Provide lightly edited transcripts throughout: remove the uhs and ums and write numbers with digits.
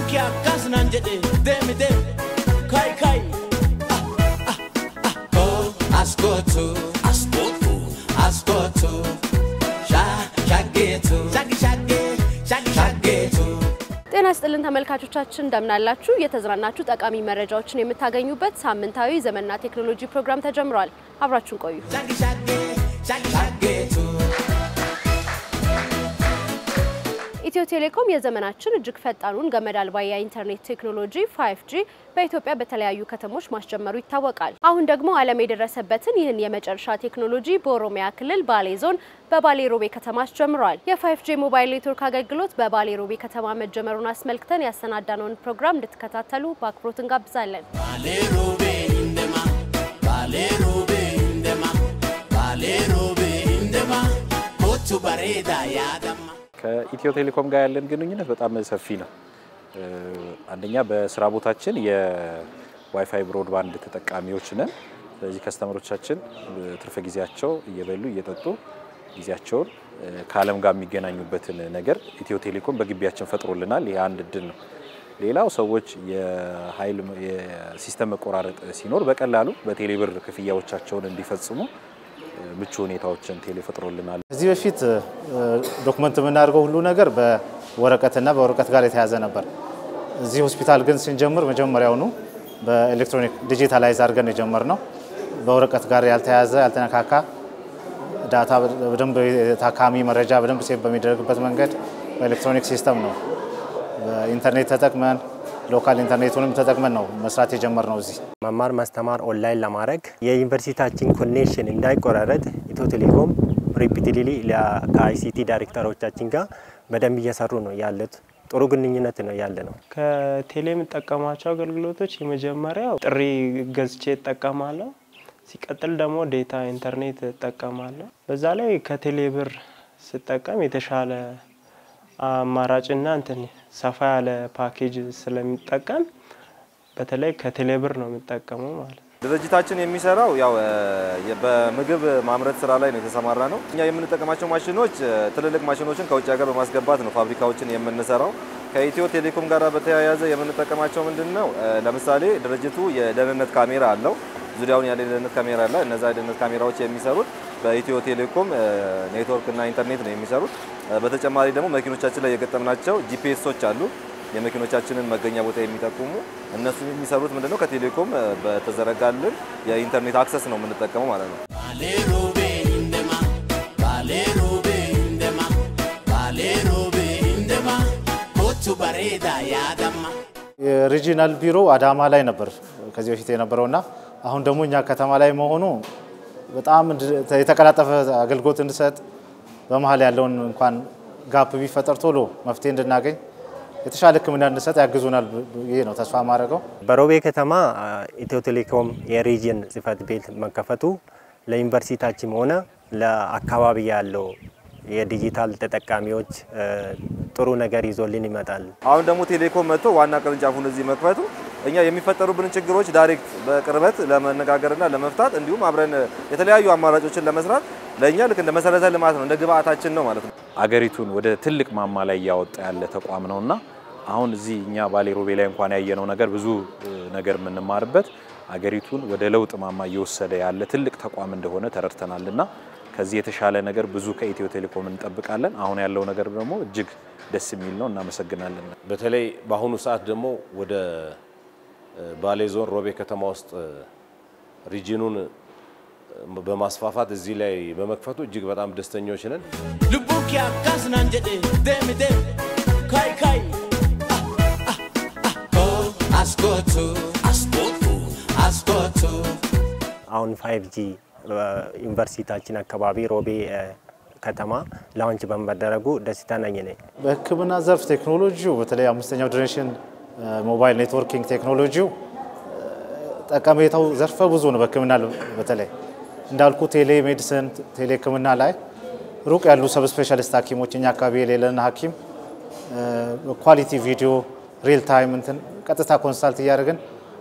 Lubuki akasnan jede dem kai kai oh askoto ጤና ይስጥልን ተመልካቾቻችን እንደምናላችሁ የተዝናናችሁ ጠቃሚ መረጃዎችን የምታገኙበት ሳምንታዊ ዘመንና ቴክኖሎጂ ፕሮግራም ተጀምሯል አብራችሁን ቆዩ ኢትዮ ቴሌኮም የዘመናችን እጅግ ፈጣኑን ገመድ አልባ የኢንተርኔት ቴክኖሎጂ 5G በኢትዮጵያ በተለያዩ ከተሞች ማስጀመሩ ይታወቃል አሁን ደግሞ ዓለም የደረሰበትን ይህን የመጨረሻ ቴክኖሎጂ በኦሮሚያ ክልል ባሌ ዞን በባሌ ሮቤ ከተማ አስጀምሯል የ5G ሞባይል ኔትወርክ አገልግሎት በባሌ ሮቤ ከተማ መጀመሩን አስመልክተን ያሰናዳነውን ፕሮግራም እንድትከታተሉ በአክብሮት እንጋብዛለን ባሌ ሮቤ እንደማ ሆቱ ባሬዳ ያዳማ ከኢትዮ ቴሌኮም ጋር ያለን ግንኙነት በጣም ሰፊ ነው አንደኛ በስራ ቦታችን የዋይፋይ ብሮድባንድ ተጠቃሚዎች ነን ስለዚህ ከስተመሮቻችን ትርፍ ጊዜያቸው እየበሉ እየጠጡ ጊዜያቸውን ከዓለም ጋር የሚገናኙበትን ነገር ኢትዮ ቴሌኮም በግቢያችን ፈጥሮልናል ይሄ አንድ እድል ነው ሌላው ሰዎች የኃይል የሲስተም መቆራረጥ ሲኖር በቀላሉ በቴሌብር ክፍያዎቻቸውን እንዲፈጽሙ ምቹ ሁኔታዎችን ቴሌ ፈጥሮልናል እዚህ በፊት ዶክመንት የምናደርገው ሁሉ ነገር በወረቀትና በወረቀት ጋር የተያዘ ነበር እዚህ ሆስፒታል ግን ስንጀምር መጀመሪያው ነው በኤሌክትሮኒክ ዲጂታላይዝ አድርገን የጀመርነው በወረቀት ጋር ያልተያዘ ያልተነካካ ዳታ በደንብ ታካሚ መረጃ በደንብ ሴቭ በሚደረግበት መንገድ በኤሌክትሮኒክ ሲስተም ነው በኢንተርኔት ተጠቅመን ሎካል ኢንተርኔቱንም ተጠቅመን ነው መስራት የጀመርነው እዚህ መማር ማስተማር ኦንላይን ለማድረግ የዩኒቨርሲቲያችን ኮኔክሽን እንዳይቆራረጥ ኢትዮ ቴሌኮም ሪፒቲሊ ለአይሲቲ ዳይሬክተሮቻችን ጋር በደንብ እየሰሩ ነው ያሉት ጥሩ ግንኙነት ነው ያለነው ከቴሌም ተጠቀማቸው አገልግሎቶች የመጀመሪያው ጥሪ ገዝቼ ተጠቀማለሁ ሲቀጥል ደግሞ ዴታ ኢንተርኔት ተጠቀማለሁ በዛ ላይ ከቴሌብር ስጠቀም የተሻለ አማራጭና እንትን ሰፋ ያለ ፓኬጅ ስለሚጠቀም በተለይ ከቴሌብር ነው የምጠቀመው ማለት ድርጅታችን የሚሰራው ያው በምግብ ማምረት ስራ ላይ ነው የተሰማራ ነው እኛ የምንጠቀማቸው ማሽኖች ትልልቅ ማሽኖችን ከውጭ ሀገር በማስገባት ነው ፋብሪካዎችን የምንሰራው ከኢትዮ ቴሌኮም ጋር በተያያዘ የምንጠቀማቸው ምንድነው ለምሳሌ ድርጅቱ የደህንነት ካሜራ አለው ዙሪያውን ያለ የደህንነት ካሜራ አለ እነዛ የደህንነት ካሜራዎች የሚሰሩት በኢትዮ ቴሌኮም ኔትወርክ እና ኢንተርኔት ነው የሚሰሩት በተጨማሪ ደግሞ መኪኖቻችን ላይ የገጠምናቸው ጂፒኤሶች አሉ የመኪኖቻችንን መገኛ ቦታ የሚጠቁሙ እነሱ የሚሰሩት ምንድነው ከቴሌኮም በተዘረጋልን የኢንተርኔት አክሰስ ነው የምንጠቀመው ማለት ነው ባሌ ሮቤ እንደማ ሆቱ ባሬዳ ያዳማ የሪጂናል ቢሮ አዳማ ላይ ነበር ከዚህ በፊት የነበረውና አሁን ደግሞ እኛ ከተማ ላይ መሆኑ በጣም የተቀላጠፈ አገልግሎት እንድሰጥ በመሃል ያለውን እንኳን ጋፕ ቢፈጠር ቶሎ መፍትሄ እንድናገኝ የተሻለ ህክምና እንድሰጥ ያግዙናል ይሄ ነው ተስፋ ማድረገው በሮቤ ከተማ ኢትዮ ቴሌኮም የሪጂን ጽፈት ቤት መከፈቱ ለዩኒቨርሲቲያችን ሆነ ለአካባቢ ያለው የዲጂታል ተጠቃሚዎች ጥሩ ነገር ይዞልን ይመጣል አሁን ደግሞ ቴሌኮም መጥቶ ዋና ቅርንጫፉን እዚህ መክፈቱ እኛ የሚፈጠሩብን ችግሮች ዳይሬክት በቅርበት ለመነጋገርና ለመፍታት እንዲሁም አብረን የተለያዩ አማራጮችን ለመስራት ለኛ ልክ እንደ መሰረተ ልማት ነው እንደ ግብአታችን ነው ማለት ነው አገሪቱን ወደ ትልቅ ማማ ላይ ያወጣ ያለ ተቋም ነውና አሁን እዚህ እኛ ባሌ ሮቤ ላይ እንኳን ያየነው ነገር ብዙ ነገር ምንማርበት አገሪቱን ወደ ለውጥ ማማ እየወሰደ ያለ ትልቅ ተቋም እንደሆነ ተረድተናልና ከዚህ የተሻለ ነገር ብዙ ከኢትዮ ቴሌኮም እንጠብቃለን አሁን ያለው ነገር ደግሞ እጅግ ደስ የሚል ነው እናመሰግናለን በተለይ በአሁኑ ሰዓት ደግሞ ወደ ባሌ ዞን ሮቤ ከተማ ውስጥ ሪጂኑን በማስፋፋት እዚህ ላይ በመክፈቱ እጅግ በጣም ደስተኞች ነን ልቡኪ አካስናን ጀደ dem kai kai አስኮቱ አሁን 5G ዩኒቨርሲቲያችን አካባቢ ሮቤ ከተማ ላውንች በመደረጉ ደስታ ነኝ ነኝ በህክምና ዘርፍ ቴክኖሎጂው በተለይ አምስተኛው ጀነሬሽን ሞባይል ኔትወርኪንግ ቴክኖሎጂው ጠቀሜታው ዘርፈ ብዙ ነው በህክምና በተለይ እንዳልኩ ቴሌ ሜዲሲን ቴሌ ህክምና ላይ ሩቅ ያሉ ሰብ ስፔሻሊስት ሐኪሞችኛ አካባቢ የሌለን ሐኪም ኳሊቲ ቪዲዮ ሪል ታይም እንትን ቀጥታ ኮንሳልት ያደርገን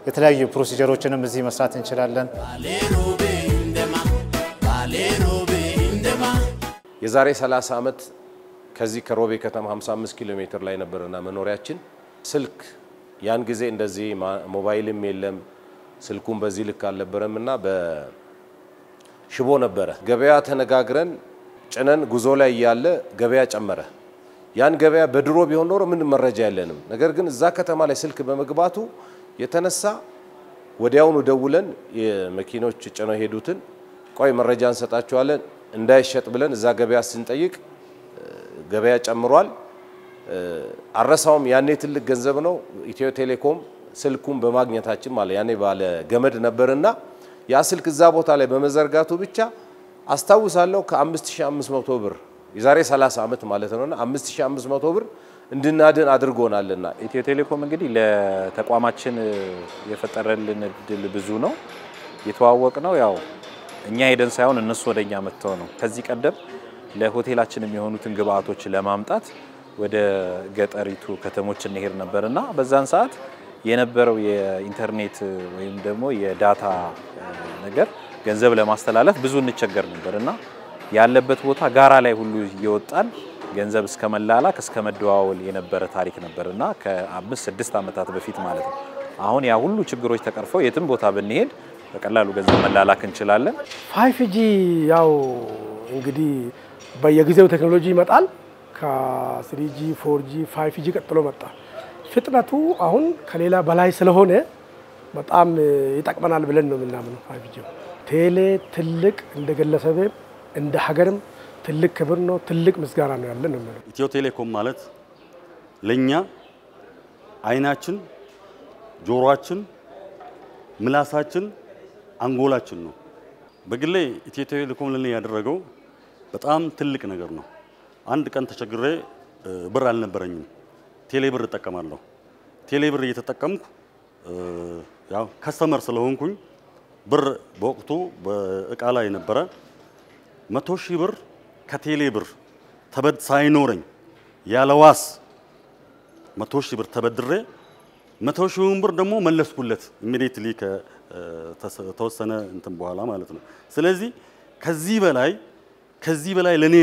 የተለያዩ ፕሮሲጀሮችንም እዚህ መስራት እንችላለን የዛሬ 30 አመት ከዚህ ከሮቤ ከተማ 55 ኪሎ ሜትር ላይ ነበርና መኖሪያችን ስልክ ያን ጊዜ እንደዚህ ሞባይልም የለም ስልኩም በዚህ ልክ አልነበረምና በሽቦ ነበረ ገበያ ተነጋግረን ጭነን ጉዞ ላይ ያለ ገበያ ጨመረ ያን ገበያ በድሮ ቢሆን ኖሮ ምን መረጃ ያለንም ነገር ግን እዛ ከተማ ላይ ስልክ በመግባቱ የተነሳ ወዲያውኑ ደውለን የመኪኖች ጭነው ሄዱትን ቆይ መረጃ እንሰጣቸዋለን እንዳይሸጥ ብለን እዛ ገበያ ስንጠይቅ ገበያ ጨምሯል አረሳውም ያኔ ትልቅ ገንዘብ ነው ኢትዮ ቴሌኮም ስልኩን በማግኘታችን ማለት ያኔ ባለ ገመድ ነበርና ያ ስልክ እዛ ቦታ ላይ በመዘርጋቱ ብቻ አስተዋውሳለሁ ከ5500 ብር የዛሬ 30 አመት ማለት ነውና 5500 ብር እንድናድን አድርጎናልና ኢትዮ ቴሌኮም እንግዲህ ለተቋማችን የፈጠረልን እድል ብዙ ነው የተዋወቅ ነው ያው እኛ ሄደን ሳይሆን እነሱ ወደኛ መጥተው ነው ከዚህ ቀደም ለሆቴላችን የሚሆኑትን ግብአቶች ለማምጣት ወደ ገጠሪቱ ከተሞች እንሄድ ነበርና በዛን ሰዓት የነበረው የኢንተርኔት ወይም ደግሞ የዳታ ነገር ገንዘብ ለማስተላለፍ ብዙ እንቸገር ነበርና ያለበት ቦታ ጋራ ላይ ሁሉ ይወጣል ገንዘብ እስከ መላላክ እስከ መደዋወል የነበረ ታሪክ ነበርና ከ5-6 አመታት በፊት ማለት ነው አሁን ያ ሁሉ ችግሮች ተቀርፈው የትም ቦታ ብንሄድ በቀላሉ ገንዘብ መላላክ እንችላለን 5G ያው እንግዲህ በየጊዜው ቴክኖሎጂ ይመጣል ከ3G 4G 5G ቀጥሎ መጣ ፍጥነቱ አሁን ከሌላ በላይ ስለሆነ በጣም ይጠቅመናል ብለን ነው የምናምነው 5G ቴሌ ትልቅ እንደገለሰበ እንደ ሀገርም ትልቅ ክብር ነው ትልቅ ምስጋና ነው ያለን ነው ኢትዮ ቴሌኮም ማለት ለኛ አይናችን ጆሮአችን ምላሳችን አንጎላችን ነው በግሌ ኢትዮ ቴሌኮም ለኔ ያደረገው በጣም ትልቅ ነገር ነው አንድ ቀን ተቸግሬ ብር አልነበረኝም ቴሌ ብር ተጠቀማለሁ ቴሌ ብር እየተጠቀምኩ ያው ከስተመር ስለሆንኩኝ ብር በወቅቱ በእቃ ላይ ነበረ 100,000 ብር ከቴሌ ብር ተበድ ሳይኖረኝ ያለዋስ 100,000 ብር ተበድሬ 100,000 ብር ደግሞ መለስኩለት ኢሚዲየትሊ ከተወሰነ እንትን በኋላ ማለት ነው ስለዚህ ከዚህ በላይ ለኔ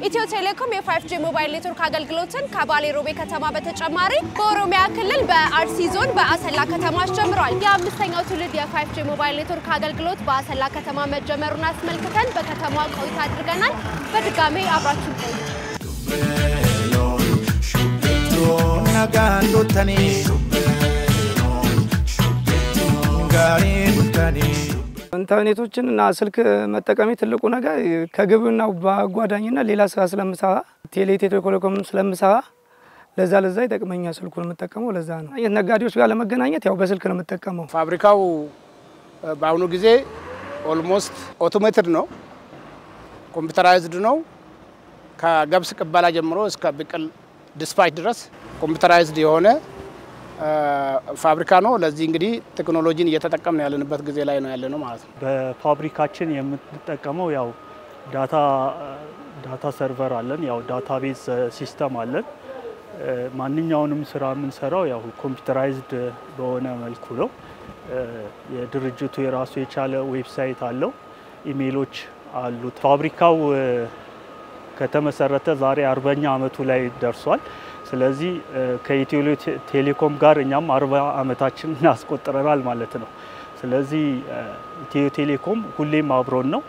ኢትዮ ቴሌኮም የ5G ሞባይል ኔትወርክ አገልግሎትን ከባሌ ሮቤ ከተማ በተጨማሪ በኦሮሚያ ክልል በአርሲ ዞን በአሰላ ከተማ ጀምሯል። የአምስተኛው ትውልድ የ5G ሞባይል ኔትወርክ አገልግሎት በአሰላ ከተማ መጀመሩን አስመልክተን በከተማዋ ቆይታ አድርገናል። በድጋሜ አብራችሁ ቆዩ። ኢንተርኔቶችንና ስልክ መጠቀም ትልቁ ነገር ከግብርናው ባጓዳኝና ሌላ ስራ ስለምሰራ ቴሌኮም ስለምሰራ ለዛ ይጠቅመኛል ስልኩን መጠቀመው ለዛ ነው ነጋዴዎች ጋር ለመገናኘት ያው በስልክ ነው መጠቀመው ፋብሪካው በአሁኑ ጊዜ ኦልሞስት ኦቶሜትድ ነው ኮምፒውተራይዝድ ነው ከገብስ ቅበላ ጀምሮ እስከ ብቅል ዲስፓች ድረስ ኮምፒውተራይዝድ የሆነ ፋብሪካ ነው ለዚህ እንግዲህ ቴክኖሎጂን እየተጠቀምን ያለንበት ጊዜ ላይ ነው ያለነው ማለት ነው በፋብሪካችን የምንጠቀመው ያው ዳታ ሰርቨር አለን ያው ዳታቤዝ ሲስተም አለን ማንኛውንም ስራ የምንሰራው ያው ኮምፒውተራይዝድ በሆነ መልኩ ነው የድርጅቱ የራሱ የቻለ ዌብሳይት አለው ኢሜሎች አሉት ፋብሪካው ከተመሰረተ ዛሬ 40ኛ አመቱ ላይ ደርሷል ስለዚህ ከኢትዮ ቴሌኮም ጋር እኛም 40 አመታችን እናስቆጥረናል ማለት ነው ስለዚህ ኢትዮ ቴሌኮም ሁሌም አብሮን ነው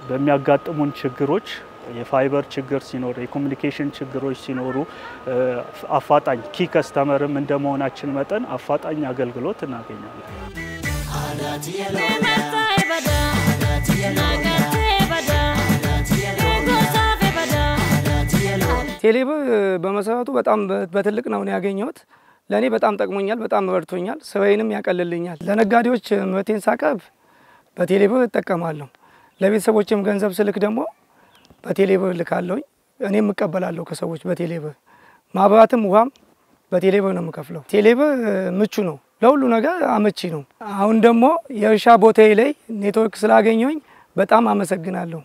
በሚያጋጥሙን ችግሮች የፋይበር ችግር ሲኖር የኮሙኒኬሽን ችግሮች ሲኖሩ አፋጣኝ ኪ ከስተመርም እንደመሆናችን መጠን አፋጣኝ አገልግሎት እናገኛለን ቴሌብር በመሰረቱ በጣም በትልቅ ነው ያገኘሁት ለኔ በጣም ጠቅሞኛል በጣም ረድቶኛል ስራዬንም ያቀልልኛል ለነጋዴዎች ምርቴን ሳቀርብ በቴሌብር እጠቀማለሁ ለቤተሰቦችም ገንዘብ ስልክ ደግሞ በቴሌብር ልካለሁ እኔም እቀበላለሁ ከሰዎች በቴሌብር ማብራትም ውሃም በቴሌብር ነው የምከፍለው ቴሌብር ምቹ ነው ለሁሉ ነገር አመቺ ነው አሁን ደግሞ የእርሻ ቦታዬ ላይ ኔትወርክ ስላገኘሁኝ በጣም አመሰግናለሁ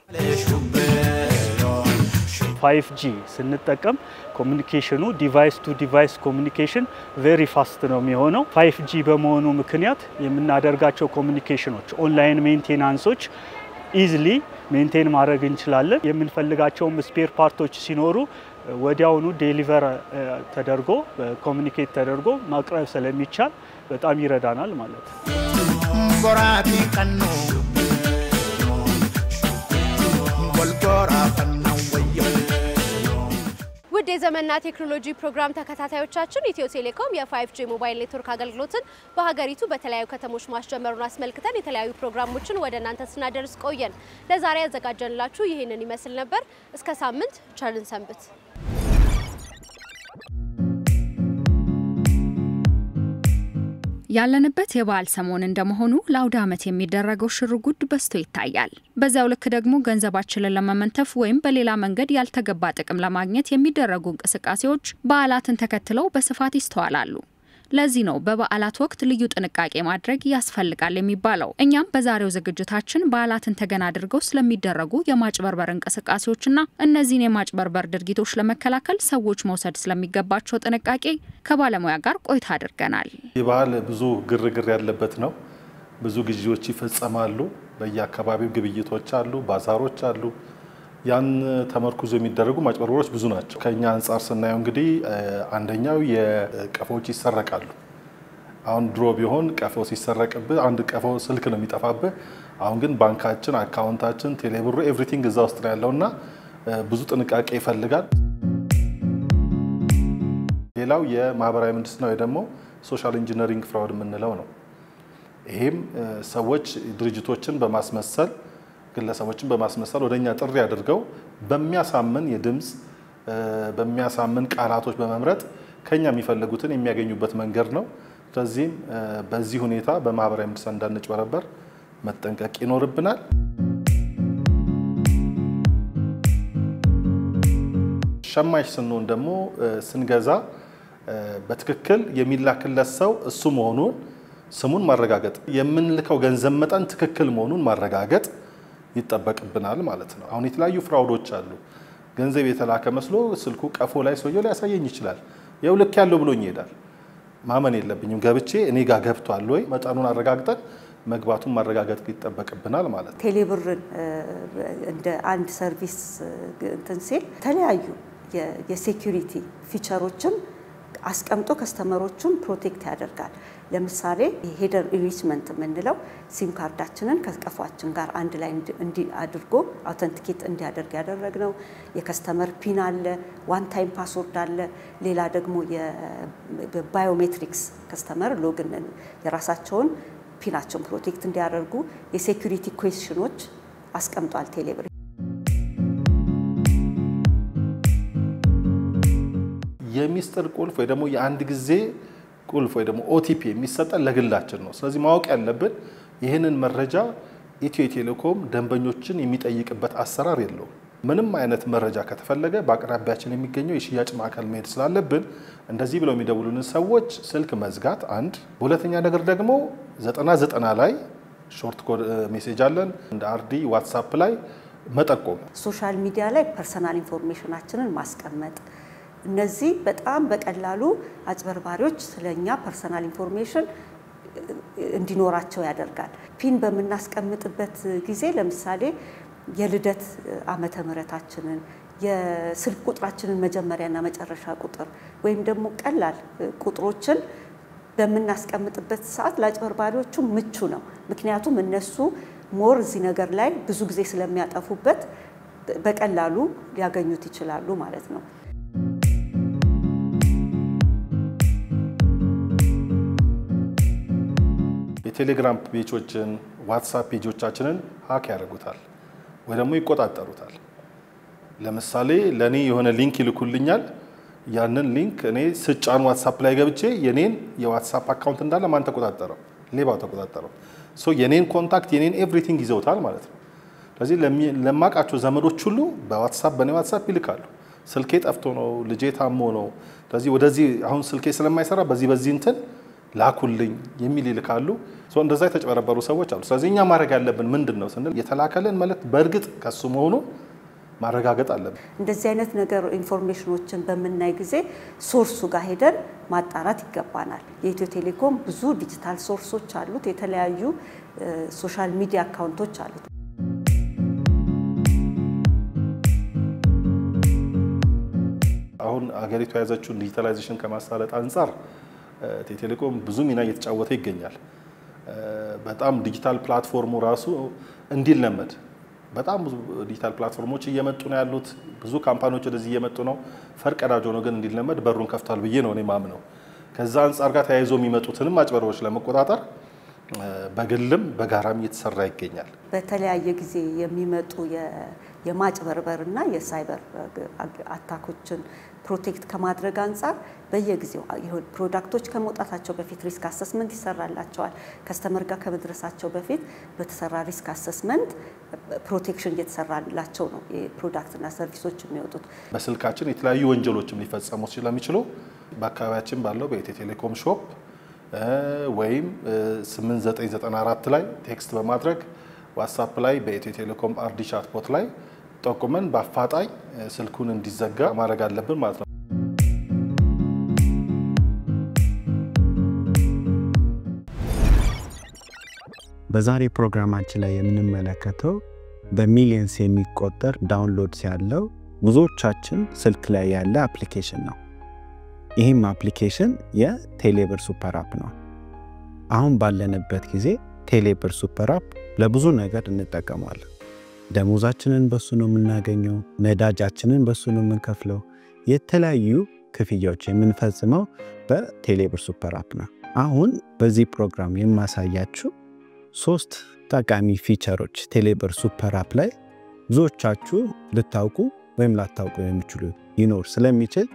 5G ስንጠቀም ኮሚኒኬሽኑ ዲቫይስ ቱ ዲቫይስ ኮሚኒኬሽን ቬሪ ፋስት ነው የሚሆነው። 5G በመሆኑ ምክንያት የምናደርጋቸው ኮሚኒኬሽኖች ኦንላይን ሜንቴናንሶች ኢዚሊ ሜንቴን ማድረግ እንችላለን። የምንፈልጋቸውም ስፔር ፓርቶች ሲኖሩ ወዲያውኑ ዴሊቨር ተደርጎ ኮሚኒኬት ተደርጎ ማቅረብ ስለሚቻል በጣም ይረዳናል ማለት ነው። ውድ የዘመንና ቴክኖሎጂ ፕሮግራም ተከታታዮቻችን ኢትዮ ቴሌኮም የ5G ሞባይል ኔትወርክ አገልግሎትን በሀገሪቱ በተለያዩ ከተሞች ማስጀመሩን አስመልክተን የተለያዩ ፕሮግራሞችን ወደ እናንተ ስናደርስ ቆየን። ለዛሬ ያዘጋጀንላችሁ ይህንን ይመስል ነበር። እስከ ሳምንት ቸርን ሰንብት። ያለንበት የበዓል ሰሞን እንደመሆኑ ለአውደ ዓመት የሚደረገው ሽርጉድ በስቶ ይታያል። በዛው ልክ ደግሞ ገንዘባችንን ለመመንተፍ ወይም በሌላ መንገድ ያልተገባ ጥቅም ለማግኘት የሚደረጉ እንቅስቃሴዎች በዓላትን ተከትለው በስፋት ይስተዋላሉ። ለዚህ ነው በበዓላት ወቅት ልዩ ጥንቃቄ ማድረግ ያስፈልጋል የሚባለው። እኛም በዛሬው ዝግጅታችን በዓላትን ተገና አድርገው ስለሚደረጉ የማጭበርበር እንቅስቃሴዎችና እነዚህን የማጭበርበር ድርጊቶች ለመከላከል ሰዎች መውሰድ ስለሚገባቸው ጥንቃቄ ከባለሙያ ጋር ቆይታ አድርገናል። የበዓል ብዙ ግርግር ያለበት ነው። ብዙ ግዢዎች ይፈጸማሉ። በየአካባቢው ግብይቶች አሉ፣ ባዛሮች አሉ። ያን ተመርኩዞ የሚደረጉ ማጭበርበሮች ብዙ ናቸው። ከኛ አንፃር ስናየው እንግዲህ አንደኛው የቀፎች ይሰረቃሉ። አሁን ድሮ ቢሆን ቀፎ ሲሰረቅብህ አንድ ቀፎ ስልክ ነው የሚጠፋብህ። አሁን ግን ባንካችን፣ አካውንታችን፣ ቴሌብሩ ኤቭሪቲንግ እዛ ውስጥ ነው ያለውና ብዙ ጥንቃቄ ይፈልጋል። ሌላው የማህበራዊ ምህንድስና ወይ ደግሞ ሶሻል ኢንጂነሪንግ ፍራውድ የምንለው ነው። ይሄም ሰዎች ድርጅቶችን በማስመሰል ግለሰቦችን በማስመሰል ወደኛ ጥሪ አድርገው በሚያሳምን የድምጽ በሚያሳምን ቃላቶች በመምረጥ ከኛ የሚፈልጉትን የሚያገኙበት መንገድ ነው። ስለዚህ በዚህ ሁኔታ በማህበራዊ ምህንድስና እንዳንጭበረበር መጠንቀቅ ይኖርብናል። ሸማች ስንሆን ደግሞ ስንገዛ በትክክል የሚላክለት ሰው እሱ መሆኑን ስሙን ማረጋገጥ፣ የምንልከው ገንዘብ መጠን ትክክል መሆኑን ማረጋገጥ ይጠበቅብናል ማለት ነው። አሁን የተለያዩ ፍራውዶች አሉ። ገንዘብ የተላከ መስሎ ስልኩ ቀፎ ላይ ሰውየው ሊያሳየኝ ይችላል። ያው ልክ ያለው ብሎኝ ይሄዳል። ማመን የለብኝም። ገብቼ እኔ ጋር ገብቷል ወይ መጠኑን አረጋግጠን መግባቱን ማረጋገጥ ይጠበቅብናል ማለት ነው። ቴሌብርን እንደ አንድ ሰርቪስ እንትን ሲል ተለያዩ የሴኩሪቲ ፊቸሮችን አስቀምጦ ከስተመሮቹን ፕሮቴክት ያደርጋል። ለምሳሌ ሄደር ኢንሪችመንት የምንለው ሲም ካርዳችንን ከቀፏችን ጋር አንድ ላይ አድርጎ አውተንቲኬት እንዲያደርግ ያደረግነው የከስተመር ፒን አለ፣ ዋን ታይም ፓስወርድ አለ። ሌላ ደግሞ የባዮሜትሪክስ ከስተመር ሎግን የራሳቸውን ፒናቸውን ፕሮቴክት እንዲያደርጉ የሴኩሪቲ ኩዌስችኖች አስቀምጧል ቴሌብር። የሚስጥር ቁልፍ ወይ ደግሞ የአንድ ጊዜ ቁልፍ ወይ ደግሞ ኦቲፒ የሚሰጠን ለግላችን ነው። ስለዚህ ማወቅ ያለብን ይህንን መረጃ ኢትዮ ቴሌኮም ደንበኞችን የሚጠይቅበት አሰራር የለውም። ምንም አይነት መረጃ ከተፈለገ በአቅራቢያችን የሚገኘው የሽያጭ ማዕከል መሄድ ስላለብን እንደዚህ ብለው የሚደውሉን ሰዎች ስልክ መዝጋት አንድ። ሁለተኛ ነገር ደግሞ 9090 ላይ ሾርት ኮድ ሜሴጅ አለን እንደ አርዲ ዋትስአፕ ላይ መጠቆም። ሶሻል ሚዲያ ላይ ፐርሰናል ኢንፎርሜሽናችንን ማስቀመጥ እነዚህ በጣም በቀላሉ አጭበርባሪዎች ስለኛ ፐርሰናል ኢንፎርሜሽን እንዲኖራቸው ያደርጋል። ፒን በምናስቀምጥበት ጊዜ ለምሳሌ የልደት ዓመተ ምህረታችንን የስልክ ቁጥራችንን መጀመሪያና መጨረሻ ቁጥር ወይም ደግሞ ቀላል ቁጥሮችን በምናስቀምጥበት ሰዓት ለአጭበርባሪዎቹ ምቹ ነው። ምክንያቱም እነሱ ሞር እዚህ ነገር ላይ ብዙ ጊዜ ስለሚያጠፉበት በቀላሉ ሊያገኙት ይችላሉ ማለት ነው። የቴሌግራም ፔጆችን ዋትስአፕ ፔጆቻችንን ሀክ ያደርጉታል ወይ ደግሞ ይቆጣጠሩታል። ለምሳሌ ለኔ የሆነ ሊንክ ይልኩልኛል። ያንን ሊንክ እኔ ስጫን ዋትስአፕ ላይ ገብቼ የኔን የዋትስአፕ አካውንት እንዳለ ማን ተቆጣጠረው? ሌባው ተቆጣጠረው። ሶ የኔን ኮንታክት የኔን ኤቭሪቲንግ ይዘውታል ማለት ነው። ስለዚህ ለማቃቸው ዘመዶች ሁሉ በዋትስአፕ በኔ ዋትስአፕ ይልካሉ። ስልኬ ጠፍቶ ነው፣ ልጄ ታሞ ነው፣ ስለዚህ ወደዚህ አሁን ስልኬ ስለማይሰራ በዚህ እንትን ላኩልኝ የሚል ይልካሉ። ሶ እንደዛ የተጨበረበሩ ሰዎች አሉ። ስለዚህ እኛ ማድረግ ያለብን ምንድነው ስንል የተላከልን መልእክት በእርግጥ ከሱ መሆኑ ማረጋገጥ አለብን። እንደዚህ አይነት ነገር ኢንፎርሜሽኖችን በመናይ ጊዜ ሶርሱ ጋር ሄደን ማጣራት ይገባናል። የኢትዮ ቴሌኮም ብዙ ዲጂታል ሶርሶች አሉት፣ የተለያዩ ሶሻል ሚዲያ አካውንቶች አሉት። አሁን አገሪቱ የያዘችውን ዲጂታላይዜሽን ከማሳለጥ አንፃር ኢትዮ ቴሌኮም ብዙ ሚና እየተጫወተ ይገኛል። በጣም ዲጂታል ፕላትፎርሙ ራሱ እንዲለመድ በጣም ብዙ ዲጂታል ፕላትፎርሞች እየመጡ ነው ያሉት። ብዙ ካምፓኒዎች ወደዚህ እየመጡ ነው። ፈርቀዳጅ ሆኖ ግን እንዲለመድ በሩን ከፍቷል ብዬ ነው እኔ ማምነው። ከዛ አንፃር ጋር ተያይዞ የሚመጡትንም አጭበርባሪዎች ለመቆጣጠር በግልም በጋራም እየተሰራ ይገኛል። በተለያየ ጊዜ የሚመጡ የማጭበርበርና የሳይበር አታኮችን ፕሮቴክት ከማድረግ አንፃር በየጊዜው ፕሮዳክቶች ከመውጣታቸው በፊት ሪስክ አሰስመንት ይሰራላቸዋል። ከስተመር ጋር ከመድረሳቸው በፊት በተሰራ ሪስክ አሰስመንት ፕሮቴክሽን እየተሰራላቸው ነው የፕሮዳክትና ሰርቪሶች የሚወጡት። በስልካችን የተለያዩ ወንጀሎችም ሊፈጸሙ ስለሚችሉ በአካባቢያችን ባለው በኢትዮ ቴሌኮም ሾፕ ወይም 8994 ላይ ቴክስት በማድረግ ዋትስአፕ ላይ በኢትዮ ቴሌኮም አርዲ ቻትቦት ላይ ጠቁመን በአፋጣኝ ስልኩን እንዲዘጋ ማድረግ አለብን ማለት ነው። በዛሬ ፕሮግራማችን ላይ የምንመለከተው በሚሊየንስ የሚቆጠር ዳውንሎድስ ያለው ብዙዎቻችን ስልክ ላይ ያለ አፕሊኬሽን ነው። ይህም አፕሊኬሽን የቴሌብር ሱፐር አፕ ነው። አሁን ባለንበት ጊዜ ቴሌብር ሱፐር አፕ ለብዙ ነገር እንጠቀማለን። ደሞዛችንን በሱ ነው የምናገኘው፣ ነዳጃችንን በሱ ነው የምንከፍለው፣ የተለያዩ ክፍያዎች የምንፈጽመው በቴሌብር ሱፐር አፕ ነው። አሁን በዚህ ፕሮግራም የማሳያችሁ 3 ጠቃሚ ፊቸሮች ቴሌብር ሱፐር አፕ ላይ ብዙዎቻችሁ ልታውቁ ወይም ላታውቁ የሚችሉ ይኖር ስለሚችል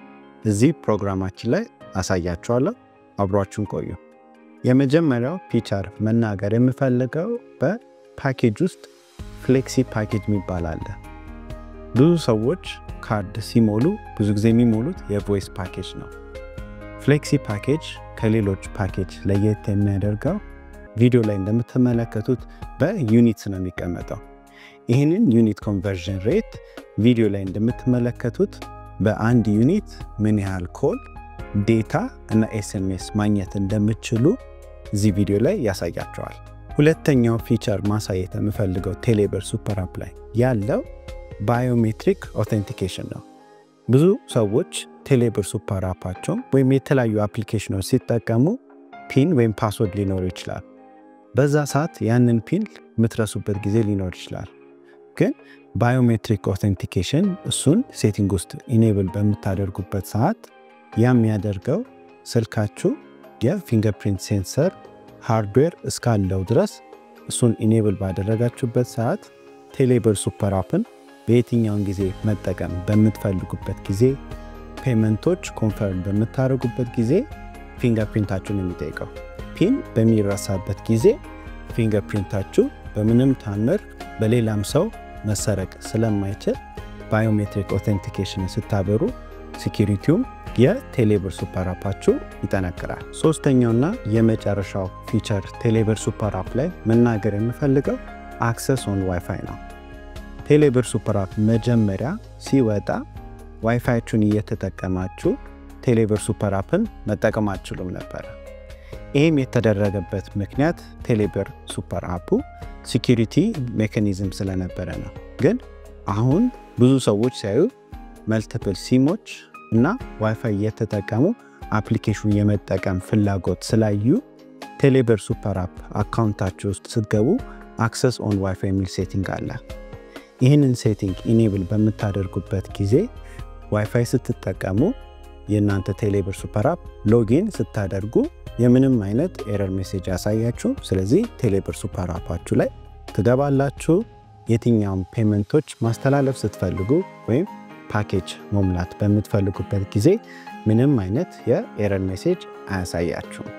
እዚህ ፕሮግራማችን ላይ አሳያችኋለሁ። አብራችሁን ቆዩ። የመጀመሪያው ፊቸር መናገር የምፈልገው በፓኬጅ ውስጥ ፍሌክሲ ፓኬጅ የሚባል አለ። ብዙ ሰዎች ካርድ ሲሞሉ ብዙ ጊዜ የሚሞሉት የቮይስ ፓኬጅ ነው። ፍሌክሲ ፓኬጅ ከሌሎች ፓኬጅ ለየት የሚያደርገው ቪዲዮ ላይ እንደምትመለከቱት በዩኒትስ ነው የሚቀመጠው። ይህንን ዩኒት ኮንቨርዥን ሬት ቪዲዮ ላይ እንደምትመለከቱት በአንድ ዩኒት ምን ያህል ኮል፣ ዴታ እና ኤስኤምኤስ ማግኘት እንደምትችሉ እዚህ ቪዲዮ ላይ ያሳያቸዋል። ሁለተኛው ፊቸር ማሳየት የምፈልገው ቴሌብር ሱፐር አፕ ላይ ያለው ባዮሜትሪክ ኦቴንቲኬሽን ነው። ብዙ ሰዎች ቴሌብር ሱፐር አፓቸው ወይም የተለያዩ አፕሊኬሽኖች ሲጠቀሙ ፒን ወይም ፓስወርድ ሊኖር ይችላል። በዛ ሰዓት ያንን ፒን የምትረሱበት ጊዜ ሊኖር ይችላል። ግን ባዮሜትሪክ ኦቴንቲኬሽን እሱን ሴቲንግ ውስጥ ኢኔብል በምታደርጉበት ሰዓት የሚያደርገው ስልካችሁ የፊንገርፕሪንት ሴንሰር ሃርድዌር እስካለው ድረስ እሱን ኢኔብል ባደረጋችሁበት ሰዓት ቴሌብር ሱፐር አፕን በየትኛውን ጊዜ መጠቀም በምትፈልጉበት ጊዜ ፔመንቶች ኮንፈርም በምታደርጉበት ጊዜ ፊንገርፕሪንታችሁን የሚጠይቀው ፒን በሚረሳበት ጊዜ ፊንገርፕሪንታችሁ በምንም ታምር በሌላም ሰው መሰረቅ ስለማይችል ባዮሜትሪክ ኦቴንቲኬሽን ስታበሩ ሴኩሪቲውም የቴሌብር ሱፐር አፓችሁ ይጠነክራል። ሶስተኛውና የመጨረሻው ፊቸር ቴሌብር ሱፐር አፕ ላይ መናገር የምፈልገው አክሰስ ኦን ዋይፋይ ነው። ቴሌብር ሱፐር አፕ መጀመሪያ ሲወጣ ዋይፋያችሁን እየተጠቀማችሁ ቴሌብር ሱፐር አፕን መጠቀም አትችሉም ነበር። ይህም የተደረገበት ምክንያት ቴሌብር ሱፐር አፑ ሴኩሪቲ ሜካኒዝም ስለነበረ ነው። ግን አሁን ብዙ ሰዎች ሲያዩ መልቲፕል ሲሞች እና ዋይፋይ እየተጠቀሙ አፕሊኬሽን የመጠቀም ፍላጎት ስላዩ ቴሌብር ሱፐር አፕ አካውንታችሁ ውስጥ ስትገቡ አክሰስ ኦን ዋይፋይ የሚል ሴቲንግ አለ። ይህንን ሴቲንግ ኢኔብል በምታደርጉበት ጊዜ ዋይፋይ ስትጠቀሙ የእናንተ ቴሌብር ሱፐር አፕ ሎጊን ስታደርጉ የምንም አይነት ኤረር ሜሴጅ ያሳያችሁ። ስለዚህ ቴሌብር ሱፐር አፓችሁ ላይ ትገባላችሁ። የትኛውም ፔመንቶች ማስተላለፍ ስትፈልጉ ወይም ፓኬጅ መሙላት በምትፈልጉበት ጊዜ ምንም አይነት የኤረር ሜሴጅ አያሳያችሁም።